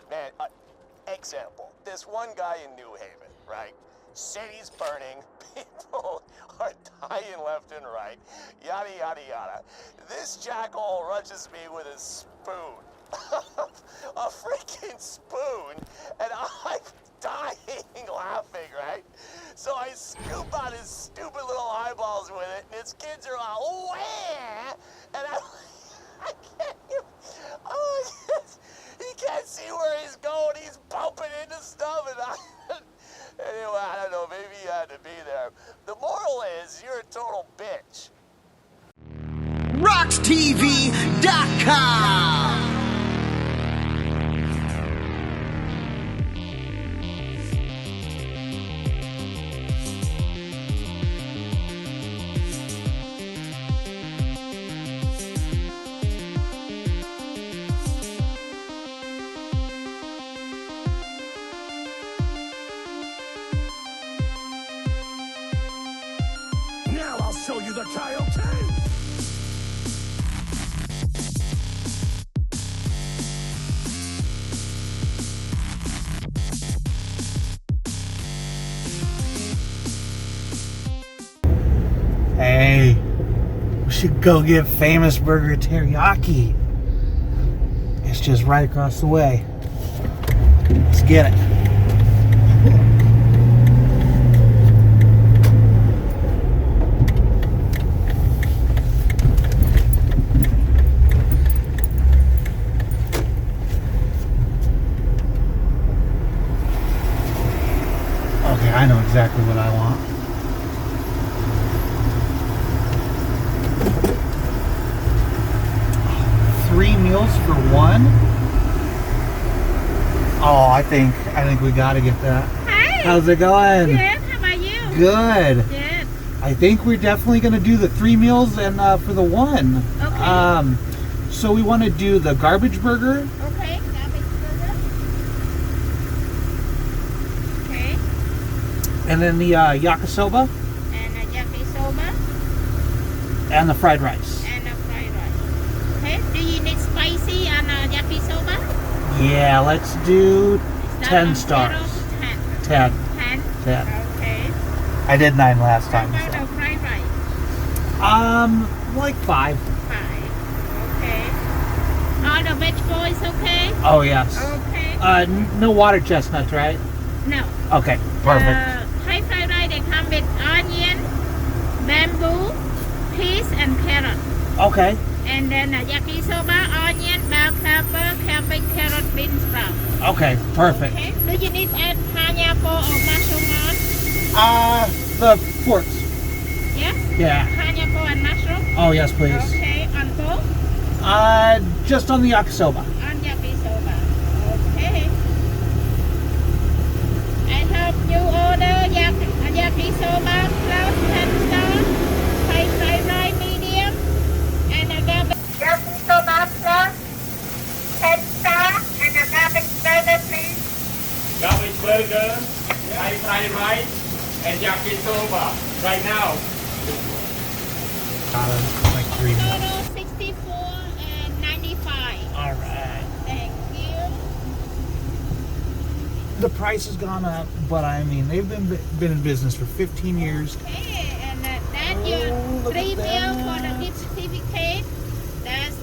Man, example, this one guy in New Haven, right? City's burning, people are dying left and right, yada, yada, yada. This jackal rushes me with a spoon, a freaking spoon, and I'm dying laughing, right? So I scoop out his stupid little eyeballs with it, and his kids are like, oh, yeah! And I can't even, he can't see where he's going, he's bumping into stuff, and anyway, I don't know, maybe you had to be there. The moral is, you're a total bitch. RoX-TV.com. Now I'll show you the coyote! Hey, we should go get Famous Burger Teriyaki. It's just right across the way. Let's get it. Okay, I know exactly what I want. Three meals for one? Oh, I think we gotta get that. Hi. How's it going? Good. How about you? Good. Good. I think we're definitely gonna do the 3 meals and for the one. Okay. So we want to do the garbage burger. Okay. Garbage burger. Okay. And then the yakisoba And a yakisoba and the fried rice. and a fried rice. Okay. Do you need spicy on a yakisoba? Yeah, let's do Start 10 from stars. 0 to 10. 10. 10. 10. Okay. I did 9 last How time. about the fried rice? Like 5. 5. Okay. All the vegetables okay? Oh yes. Okay. No water chestnuts, right? No. Okay, perfect. Thai fried rice, they come with onion, bamboo, peas, and carrot. Okay. And then yakisoba, onion, bell pepper, cabbage, carrot, bean sprout. Okay, perfect. Okay. Do you need add pineapple or mushroom on? The forks. Yes? Yeah. Pineapple and mushroom? Oh yes, please. Okay. On both? Just on the yakisoba. On yakisoba. Okay. I hope you order yakisoba plus 10 star, Thai fried rice medium, and a garbage yakisoba plus 10 star, and a garbage burger please. Garbage burger, Thai fried rice, and yakisoba right now. Like 3 meals. Total 64 and 95. All right. Thank you. The price has gone up, but I mean they've been in business for 15 years. Okay, and that's your look 3 at meal for that. the gift certificate. That's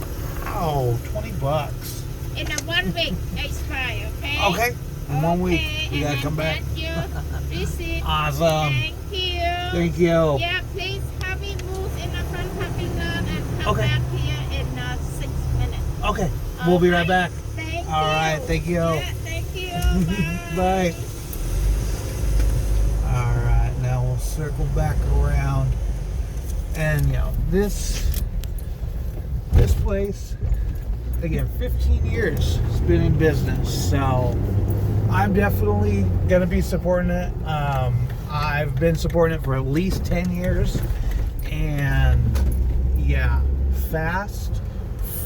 Oh, $20. in a 1 week expire, okay? Okay. In 1 week, Okay, we gotta and come back. that's your receipt. Awesome. Thank you. Thank you. Yeah, please have me move in the front parking lot and come Okay. back here in 6 minutes. Okay, we'll be right back. Thank All you. right, thank you. Yeah, thank you. Bye. Bye. All right, now we'll circle back around, and this place, again, 15 years it's been in business, so I'm definitely gonna be supporting it. I've been supporting it for at least 10 years, and yeah, fast,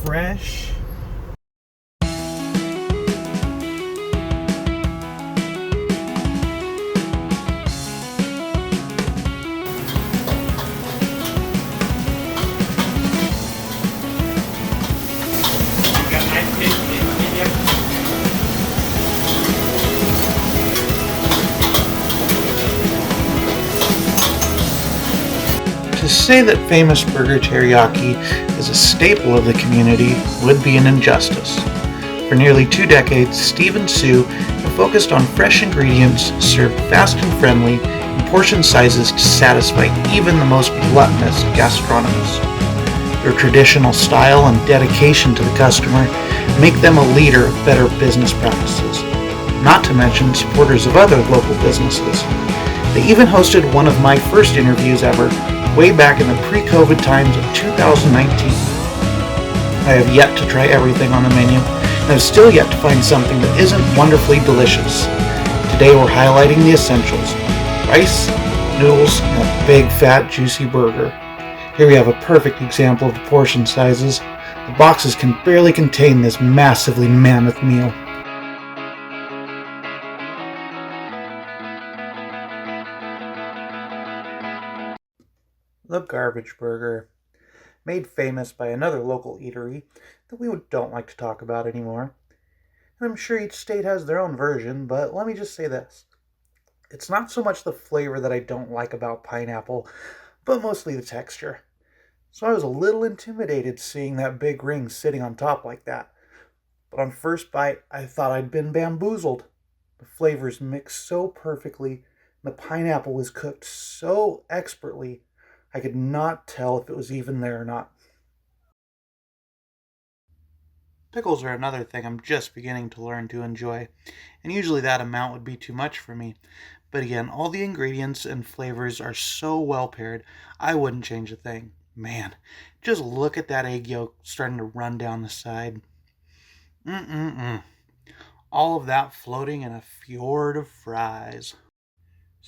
fresh. To say that Famous Burger Teriyaki is a staple of the community would be an injustice. For nearly 2 decades, Steve and Sue have focused on fresh ingredients served fast and friendly in portion sizes to satisfy even the most gluttonous gastronomists. Their traditional style and dedication to the customer make them a leader of better business practices, not to mention supporters of other local businesses. They even hosted one of my first interviews ever, way back in the pre-COVID times of 2019. I have yet to try everything on the menu, and have still yet to find something that isn't wonderfully delicious. Today we're highlighting the essentials: rice, noodles, and a big fat juicy burger. Here we have a perfect example of the portion sizes. The boxes can barely contain this massively mammoth meal. The garbage burger, made famous by another local eatery that we don't like to talk about anymore. And I'm sure each state has their own version, but let me just say this. It's not so much the flavor that I don't like about pineapple, but mostly the texture. So I was a little intimidated seeing that big ring sitting on top like that. But on first bite, I thought I'd been bamboozled. The flavors mixed so perfectly, and the pineapple was cooked so expertly, I could not tell if it was even there or not. Pickles are another thing I'm just beginning to learn to enjoy, and usually that amount would be too much for me. But again, all the ingredients and flavors are so well paired, I wouldn't change a thing. Man, just look at that egg yolk starting to run down the side. All of that floating in a fjord of fries.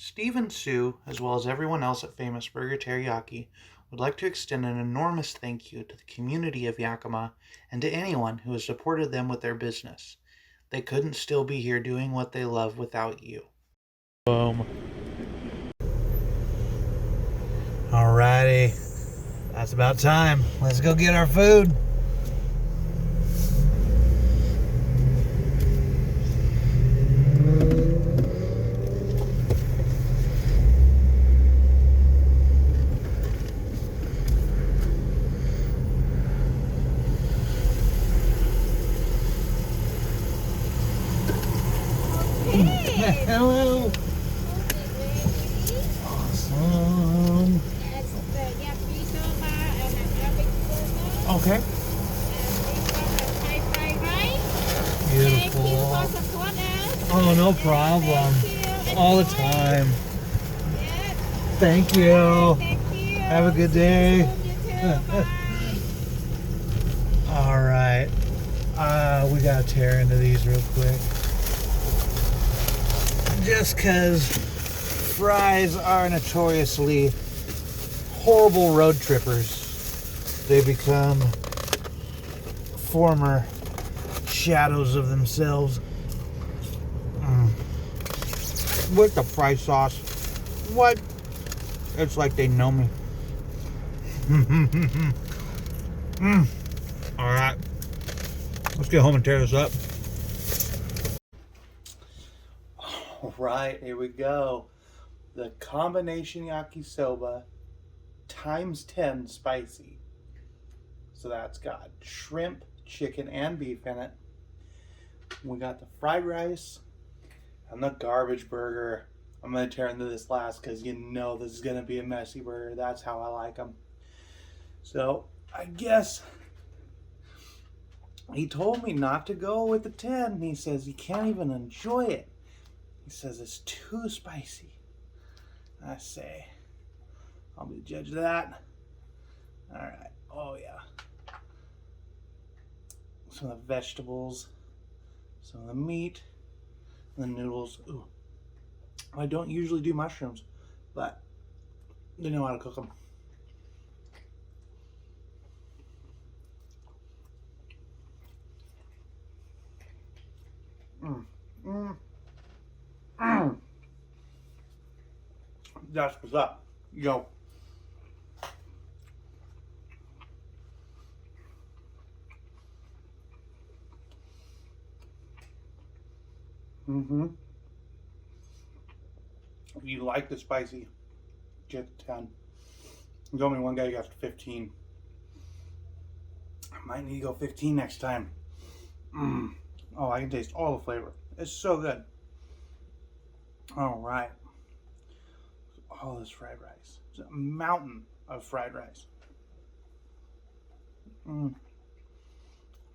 Steve and Sue, as well as everyone else at Famous Burger Teriyaki, would like to extend an enormous thank you to the community of Yakima and to anyone who has supported them with their business. They couldn't still be here doing what they love without you. Boom. Alrighty, that's about time. Let's go get our food. Hello. Awesome. Okay. Beautiful. Oh, no problem. All the time. Thank you. Have a good day. All right. We gotta tear into these real quick. Just because fries are notoriously horrible road trippers. They become former shadows of themselves. With the fry sauce. What? It's like they know me. Alright. Let's get home and tear this up. Alright, here we go. The combination yakisoba times 10 spicy. So that's got shrimp, chicken, and beef in it. We got the fried rice and the garbage burger. I'm going to tear into this last because you know this is going to be a messy burger. That's how I like them. So I guess he told me not to go with the 10. He says you can't even enjoy it. He says it's too spicy. I say, I'll be the judge of that. All right. Oh, yeah. Some of the vegetables, some of the meat, and the noodles. Ooh. I don't usually do mushrooms, but they know how to cook them. That's what's up. Yo. If you like the spicy, get the 10. You told me one guy got to 15. I might need to go 15 next time. Oh, I can taste all the flavor. It's so good. All right. All this fried rice. It's a mountain of fried rice.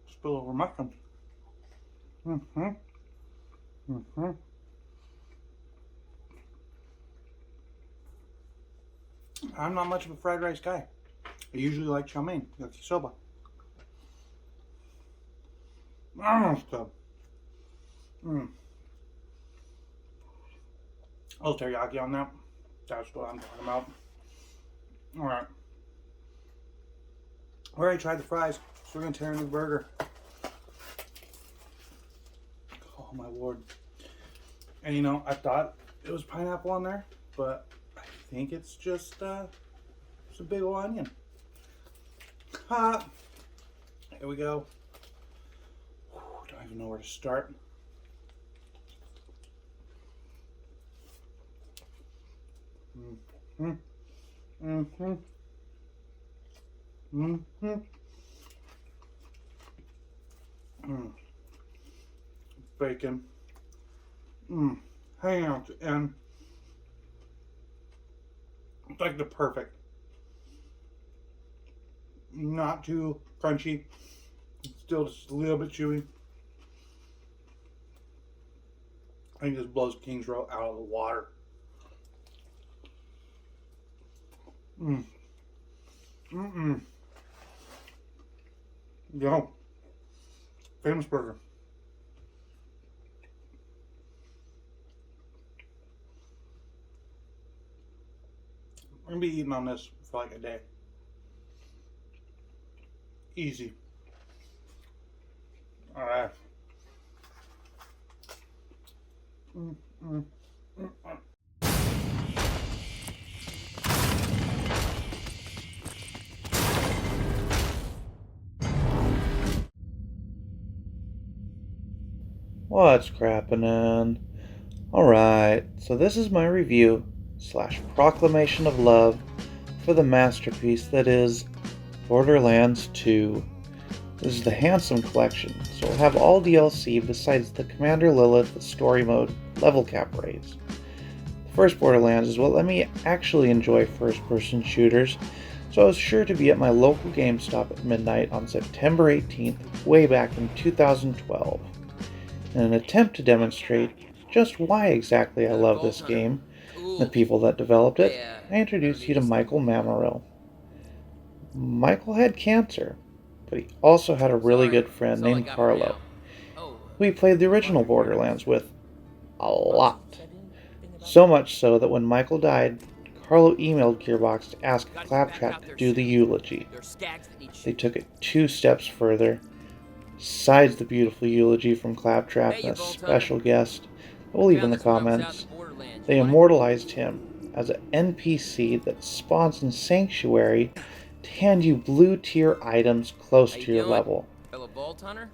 Spill over mushroom. I'm not much of a fried rice guy. I usually like chow mein, yakisoba. That's good. A little teriyaki on that. That's what I'm talking about. Alright. I already tried the fries, so we're going to tear into the burger. Oh my lord. And you know, I thought it was pineapple on there, but I think it's just a big old onion. Ha! Here we go. Don't even know where to start. Bacon. Hang out at the end. It's like the perfect. Not too crunchy. Still just a little bit chewy. I think this blows King's Row out of the water. Yo. Famous burger. I'm gonna be eating on this for like a day. Easy. Alright. What's crappin'? Alright, so this is my review / proclamation of love for the masterpiece that is Borderlands 2. This is the Handsome Collection, so we'll have all DLC besides the Commander Lilith story mode level cap raise. The first Borderlands is what let me actually enjoy first-person shooters, so I was sure to be at my local GameStop at midnight on September 18th, way back in 2012. In an attempt to demonstrate just why exactly I love this game and the people that developed it, I introduce you to Michael Mammarell. Michael had cancer, but he also had a really good friend named Carlo, who he played the original Borderlands with a lot. So much so that when Michael died, Carlo emailed Gearbox to ask Claptrap to do the eulogy. They took it 2 steps further. Besides the beautiful eulogy from Claptrap and a special guest that we'll leave in the comments, they immortalized him as an NPC that spawns in Sanctuary to hand you blue tier items close to your level.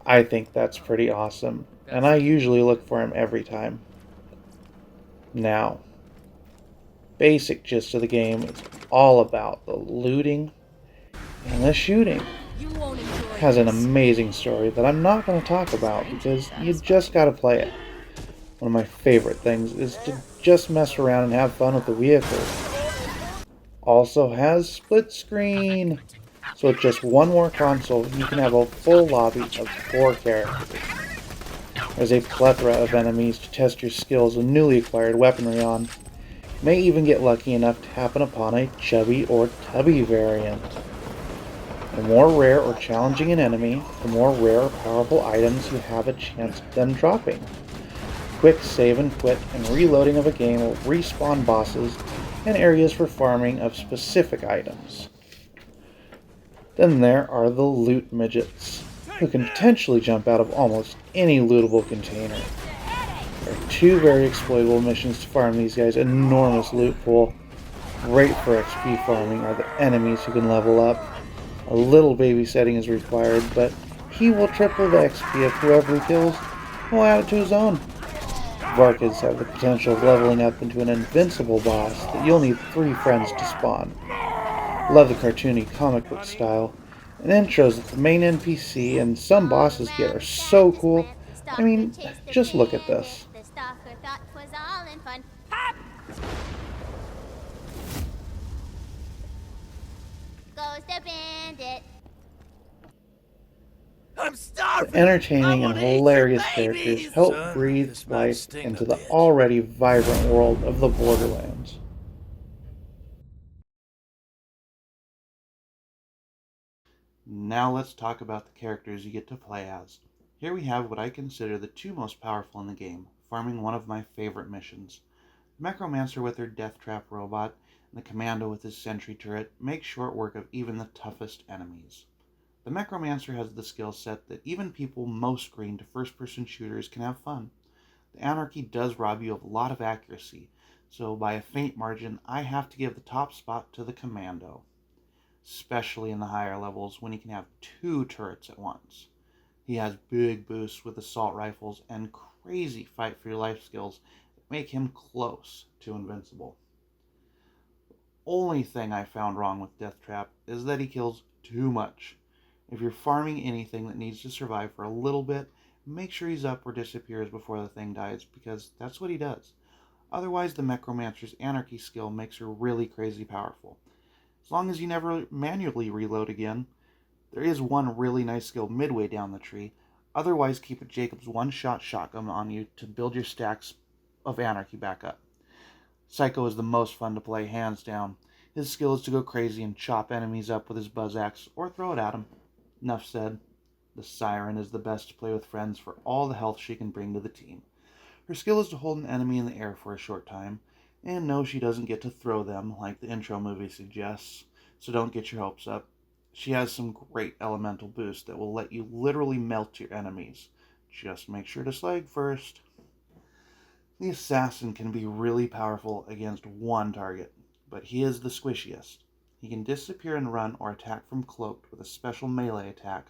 I think that's pretty awesome, and I usually look for him every time. Now, basic gist of the game is all about the looting and the shooting. It has an amazing story that I'm not going to talk about because you just got to play it. One of my favorite things is to just mess around and have fun with the vehicles. Also has split screen, so with just one more console you can have a full lobby of 4 characters. There's a plethora of enemies to test your skills with newly acquired weaponry on. You may even get lucky enough to happen upon a chubby or tubby variant. The more rare or challenging an enemy, the more rare or powerful items you have a chance of them dropping. Quick save and quit and reloading of a game will respawn bosses and areas for farming of specific items. Then there are the loot midgets, who can potentially jump out of almost any lootable container. There are 2 very exploitable missions to farm these guys' enormous loot pool. Great for XP farming are the enemies who can level up. A little babysitting is required, but he will triple the XP of whoever he kills and will add it to his own. Varkids have the potential of leveling up into an invincible boss that you'll need 3 friends to spawn. Love the cartoony comic book style, and intros that the main NPC and some bosses get are so cool. I mean, just look at this. The stalker thought 'twas all in fun. Goes the bandit. I'm The starving. entertaining I and wanna eat hilarious some characters babies. help Son, breathe this might life sting into a the bit. already vibrant world of the Borderlands. Now let's talk about the characters you get to play as. Here we have what I consider the two most powerful in the game, farming one of my favorite missions. The Necromancer with her death trap robot, and the Commando with his sentry turret make short work of even the toughest enemies. The Necromancer has the skill set that even people most green to first-person shooters can have fun. The Anarchy does rob you of a lot of accuracy, so by a faint margin, I have to give the top spot to the Commando, especially in the higher levels when he can have two turrets at once. He has big boosts with assault rifles and crazy fight for your life skills that make him close to invincible. The only thing I found wrong with Death Trap is that he kills too much. If you're farming anything that needs to survive for a little bit, make sure he's up or disappears before the thing dies, because that's what he does. Otherwise, the Necromancer's Anarchy skill makes her really crazy powerful. As long as you never manually reload again. There is one really nice skill midway down the tree. Otherwise, keep a Jacob's one-shot shotgun on you to build your stacks of Anarchy back up. Psycho is the most fun to play, hands down. His skill is to go crazy and chop enemies up with his buzz axe or throw it at them. Enough said. The Siren is the best to play with friends for all the health she can bring to the team. Her skill is to hold an enemy in the air for a short time, and no, she doesn't get to throw them like the intro movie suggests, so don't get your hopes up. She has some great elemental boosts that will let you literally melt your enemies. Just make sure to slag first. The Assassin can be really powerful against one target, but he is the squishiest. He can disappear and run or attack from cloaked with a special melee attack,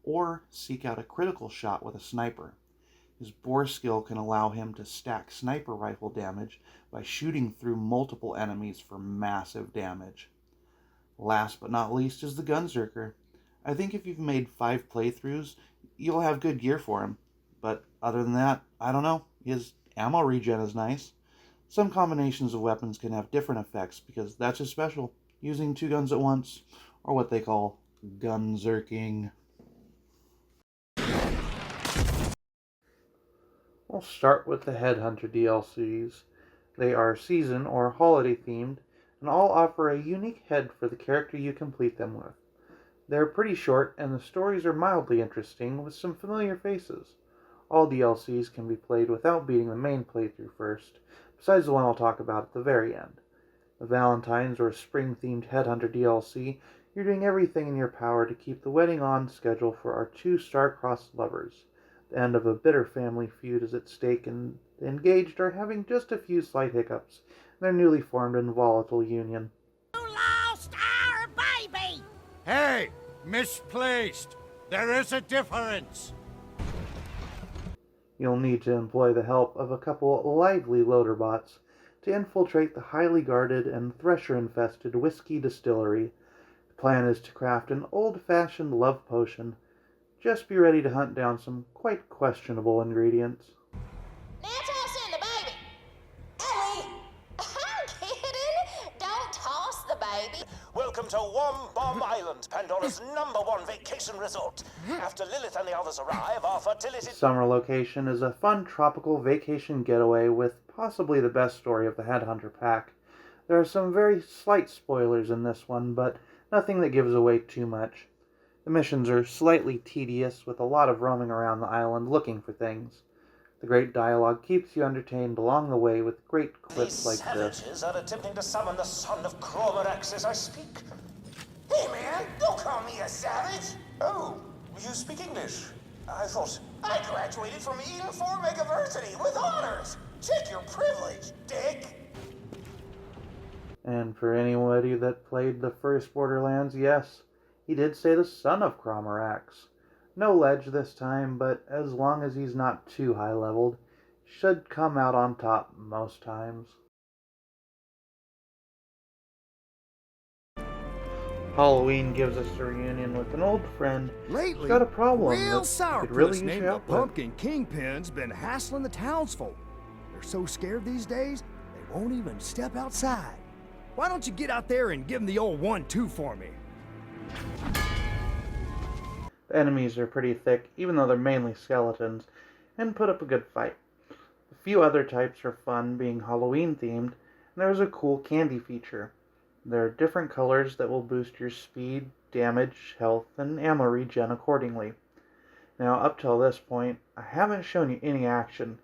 or seek out a critical shot with a sniper. His bore skill can allow him to stack sniper rifle damage by shooting through multiple enemies for massive damage. Last but not least is the Gunzerker. I think if you've made 5 playthroughs, you'll have good gear for him. But other than that, I don't know. His ammo regen is nice. Some combinations of weapons can have different effects because that's his special, using 2 guns at once, or what they call gunzerking. We'll start with the Headhunter DLCs. They are season or holiday themed, and all offer a unique head for the character you complete them with. They're pretty short, and the stories are mildly interesting with some familiar faces. All DLCs can be played without beating the main playthrough first, besides the one I'll talk about at the very end. The Valentine's or spring-themed Headhunter DLC, you're doing everything in your power to keep the wedding on schedule for our 2 star-crossed lovers. The end of a bitter family feud is at stake, and the engaged are having just a few slight hiccups in their newly formed and volatile union. You lost our baby! Hey, misplaced. There is a difference. You'll need to employ the help of a couple lively loader bots to infiltrate the highly guarded and thresher-infested whiskey distillery. The plan is to craft an old-fashioned love potion. Just be ready to hunt down some quite questionable ingredients. Now toss in the baby. Ellie, I'm kidding. Don't toss the baby. Welcome to Bomb Island, Pandora's #1 vacation resort. After Lilith and the others arrive, our fertility... The summer location is a fun tropical vacation getaway with possibly the best story of the Headhunter pack. There are some very slight spoilers in this one, but nothing that gives away too much. The missions are slightly tedious, with a lot of roaming around the island looking for things. The great dialogue keeps you entertained along the way with great clips like this. These savages are attempting to summon the son of Cromorax as I speak. Hey man, don't call me a savage. Oh, you speak English? I thought I graduated from Eden 4 Megaversity with honors. Check your privilege, dick. And for anybody that played the first Borderlands, yes, he did say the son of Cromorax. No ledge this time, but as long as he's not too high-leveled, should come out on top most times. Halloween gives us a reunion with an old friend Lately, who's got a problem real that could really sourpuss use named your the help with. Pumpkin Kingpin's been hassling the townsfolk. They're so scared these days, they won't even step outside. Why don't you get out there and give them the old 1-2 for me? The enemies are pretty thick, even though they're mainly skeletons, and put up a good fight. A few other types are fun, being Halloween themed, and there's a cool candy feature. There are different colors that will boost your speed, damage, health, and ammo regen accordingly. Now, up till this point, I haven't shown you any action.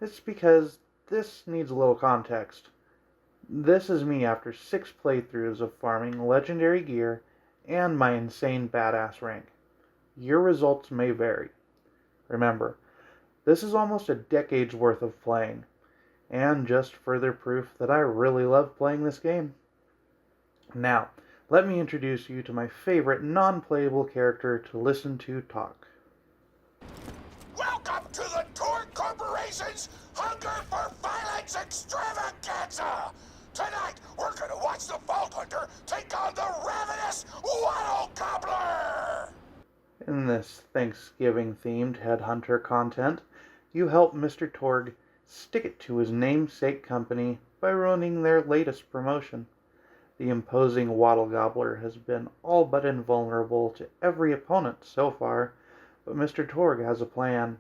It's because this needs a little context. This is me after 6 playthroughs of farming legendary gear and my insane badass rank. Your results may vary. Remember, this is almost a decade's worth of playing, and just further proof that I really love playing this game. Now, let me introduce you to my favorite non-playable character to listen to talk. Welcome to the Torque Corporation's Hunger for Violence Extravaganza! Tonight, we're gonna watch the Vault Hunter take on the ravenous Waddle Gobbler! In this Thanksgiving-themed Headhunter content, you help Mr. Torg stick it to his namesake company by ruining their latest promotion. The imposing Waddle Gobbler has been all but invulnerable to every opponent so far, but Mr. Torg has a plan.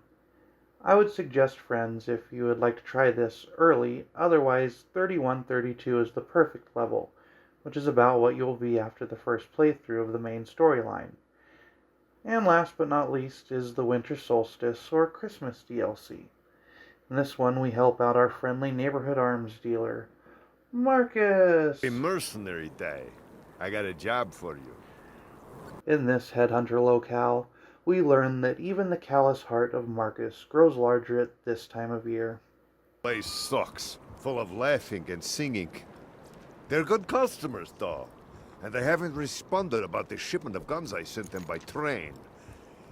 I would suggest, friends, if you would like to try this early, otherwise 31-32 is the perfect level, which is about what you'll be after the first playthrough of the main storyline. And last but not least is the Winter Solstice or Christmas DLC. In this one we help out our friendly neighborhood arms dealer, Marcus! A mercenary day. I got a job for you. In this Headhunter locale, we learn that even the callous heart of Marcus grows larger at this time of year. Place sucks, full of laughing and singing. They're good customers, though, and they haven't responded about the shipment of guns I sent them by train.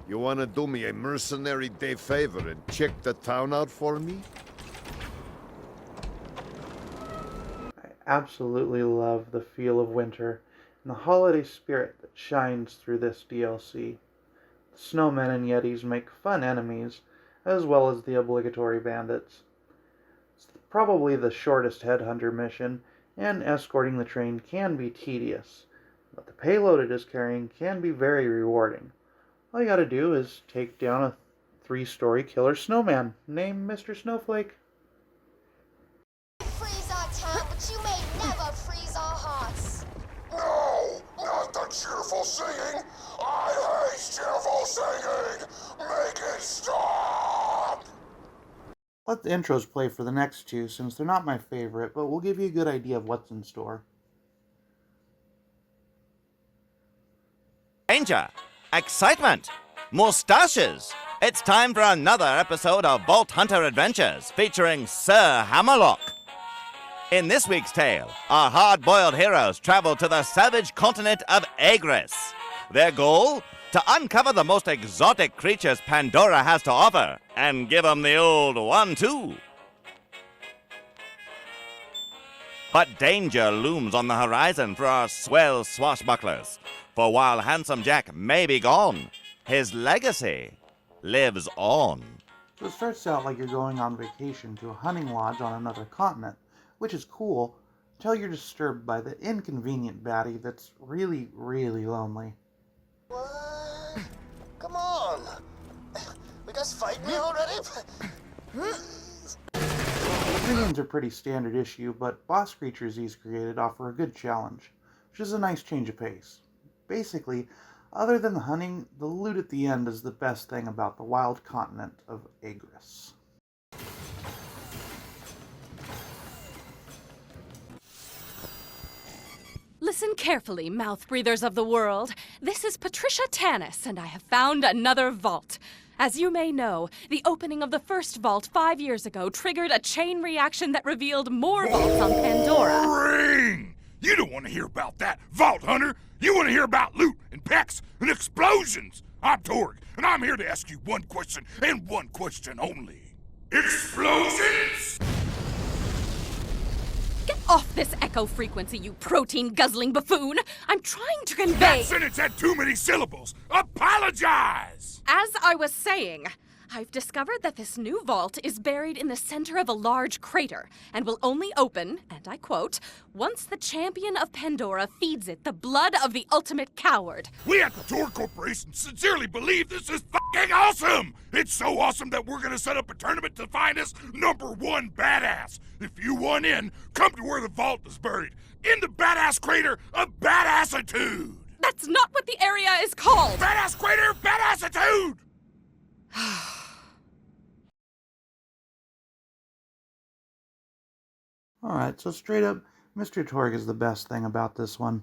You want to do me a mercenary day favor and check the town out for me? I absolutely love the feel of winter and the holiday spirit that shines through this DLC. The snowmen and yetis make fun enemies, as well as the obligatory bandits. It's probably the shortest Headhunter mission, and escorting the train can be tedious, but the payload it is carrying can be very rewarding. All you gotta do is take down a 3-story killer snowman named Mr. Snowflake. Freeze our town, but you may never freeze our hearts. No, not the cheerful singing! I hate cheerful singing! Make it stop! Let the intros play for the next two, since they're not my favorite, but will give you a good idea of what's in store. Danger! Excitement! Mustaches! It's time for another episode of Vault Hunter Adventures featuring Sir Hammerlock. In this week's tale, our hard-boiled heroes travel to the savage continent of Agris. Their goal? To uncover the most exotic creatures Pandora has to offer and give them the old 1-2. But danger looms on the horizon for our swell swashbucklers. For while Handsome Jack may be gone, his legacy lives on. So it starts out like you're going on vacation to a hunting lodge on another continent, which is cool, until you're disturbed by the inconvenient baddie that's really, really lonely. What? Come on! We just fight me already? Minions are pretty standard issue, but boss creatures he's created offer a good challenge, which is a nice change of pace. Basically, other than the hunting, the loot at the end is the best thing about the wild continent of Agris. Listen carefully, mouth breathers of the world. This is Patricia Tanis, and I have found another vault. As you may know, the opening of the first vault 5 years ago triggered a chain reaction that revealed more vaults on Pandora. Boring! You don't want to hear about that, Vault Hunter! You want to hear about loot and packs and explosions! I'm Torg, and I'm here to ask you one question and one question only. Explosions? Get off this echo frequency, you protein-guzzling buffoon! I'm trying to convey... That sentence had too many syllables! Apologize! As I was saying, I've discovered that this new vault is buried in the center of a large crater and will only open, and I quote, once the champion of Pandora feeds it the blood of the ultimate coward. We at the Tor Corporation sincerely believe this is fucking awesome! It's so awesome that we're gonna set up a tournament to find us #1 badass. If you want in, come to where the vault is buried. In the badass crater of badassitude! That's not what the area is called! Badass crater of badassitude! Alright, so straight up, Mr. Torg is the best thing about this one.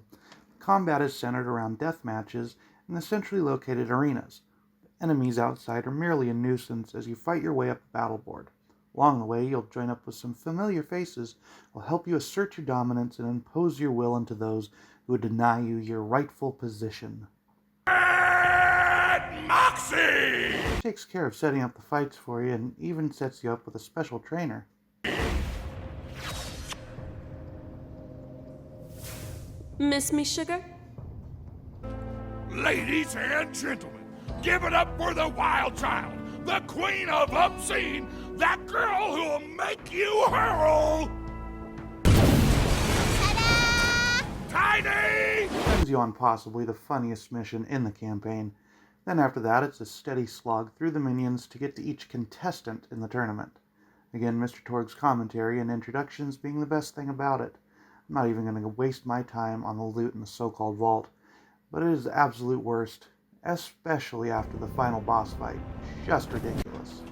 Combat is centered around death matches in the centrally located arenas. The enemies outside are merely a nuisance as you fight your way up the battle board. Along the way, you'll join up with some familiar faces who will help you assert your dominance and impose your will into those who would deny you your rightful position. Moxie! He takes care of setting up the fights for you and even sets you up with a special trainer. Miss me, sugar? Ladies and gentlemen, give it up for the wild child, the queen of obscene, that girl who'll make you hurl! Tiny! Sends you on possibly the funniest mission in the campaign. Then after that, it's a steady slog through the minions to get to each contestant in the tournament. Again, Mr. Torg's commentary and introductions being the best thing about it. I'm not even going to waste my time on the loot in the so-called vault, but it is the absolute worst, especially after the final boss fight. Just ridiculous.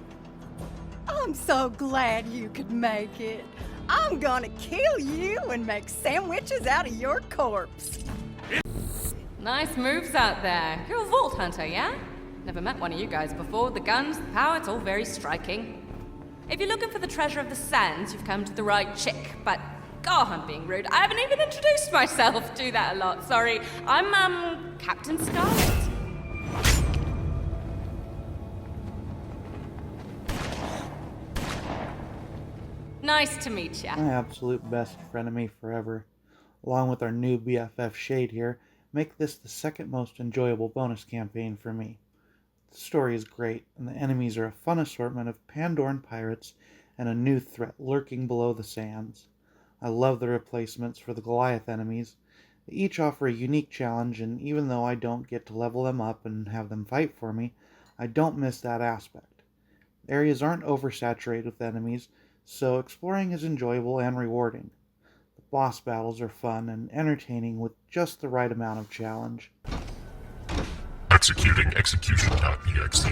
I'm so glad you could make it. I'm gonna kill you and make sandwiches out of your corpse. Nice moves out there. You're a vault hunter, yeah? Never met one of you guys before. The guns, the power, it's all very striking. If you're looking for the treasure of the sands, you've come to the right chick, but... God, I'm being rude. I haven't even introduced myself. Do that a lot, sorry. I'm, Captain Scarlet. Nice to meet ya. My absolute best frenemy forever. Along with our new BFF Shade here, make this the second most enjoyable bonus campaign for me. The story is great, and the enemies are a fun assortment of Pandoran pirates and a new threat lurking below the sands. I love the replacements for the Goliath enemies. They each offer a unique challenge, and even though I don't get to level them up and have them fight for me, I don't miss that aspect. Areas aren't oversaturated with enemies, so exploring is enjoyable and rewarding. The boss battles are fun and entertaining with just the right amount of challenge. Executing execution.exe.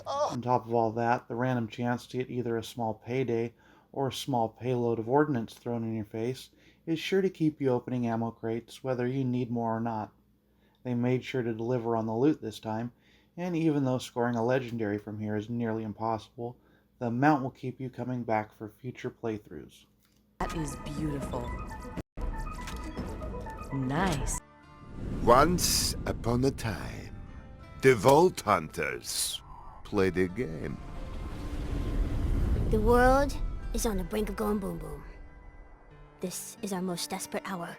On top of all that, the random chance to get either a small payday or a small payload of ordnance thrown in your face is sure to keep you opening ammo crates whether you need more or not. They made sure to deliver on the loot this time, and even though scoring a legendary from here is nearly impossible, the amount will keep you coming back for future playthroughs. That is beautiful. Nice. Once upon a time, the Vault Hunters played a game. The world is on the brink of going boom boom. This is our most desperate hour.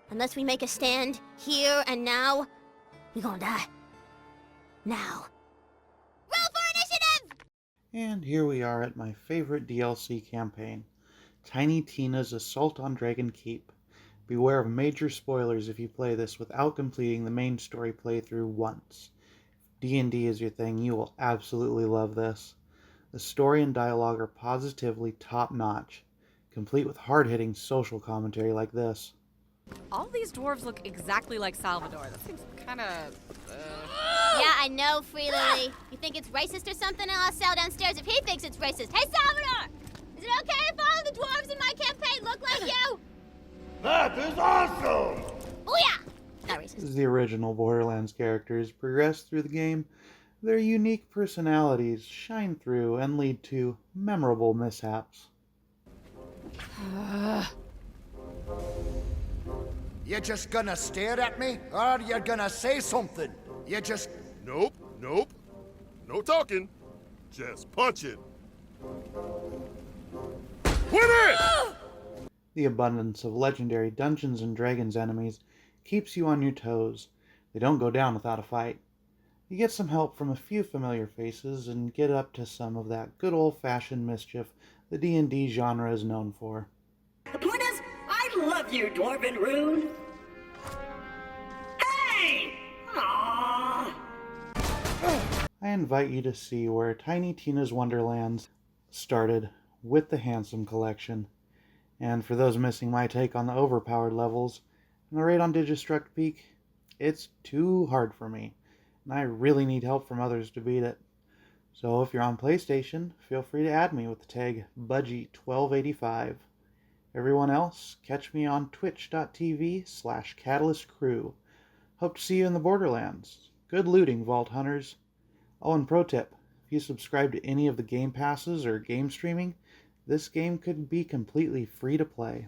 Unless we make a stand here and now, we gonna die. Now. Roll for initiative! And here we are at my favorite DLC campaign, Tiny Tina's Assault on Dragon Keep. Beware of major spoilers if you play this without completing the main story playthrough once. If D&D is your thing, you will absolutely love this. The story and dialogue are positively top-notch, complete with hard-hitting social commentary like this. All these dwarves look exactly like Salvador. That seems kinda... Yeah, I know, Free Lily. You think it's racist or something? I'll sell downstairs if he thinks it's racist. Hey, Salvador! Is it okay if all of the dwarves in my campaign look like you? That is awesome! Booyah! Not racist. As the original Borderlands characters progress through the game, their unique personalities shine through and lead to memorable mishaps. You just gonna stare at me, or you gonna say something? You just... Nope. No talking. Just punch it. Win it! The abundance of legendary Dungeons & Dragons enemies keeps you on your toes. They don't go down without a fight. You get some help from a few familiar faces and get up to some of that good old-fashioned mischief the D&D genre is known for. The point is, I love you, Dwarven Rune. Hey! Aww. I invite you to see where Tiny Tina's Wonderlands started with the Handsome Collection. And for those missing my take on the overpowered levels and the raid on Digistruct Peak, it's too hard for me, and I really need help from others to beat it. So if you're on PlayStation, feel free to add me with the tag Budgie1285. Everyone else, catch me on twitch.tv/CatalystCrew. Hope to see you in the Borderlands. Good looting, Vault Hunters. Oh, and pro tip, if you subscribe to any of the Game Passes or game streaming, this game could be completely free to play.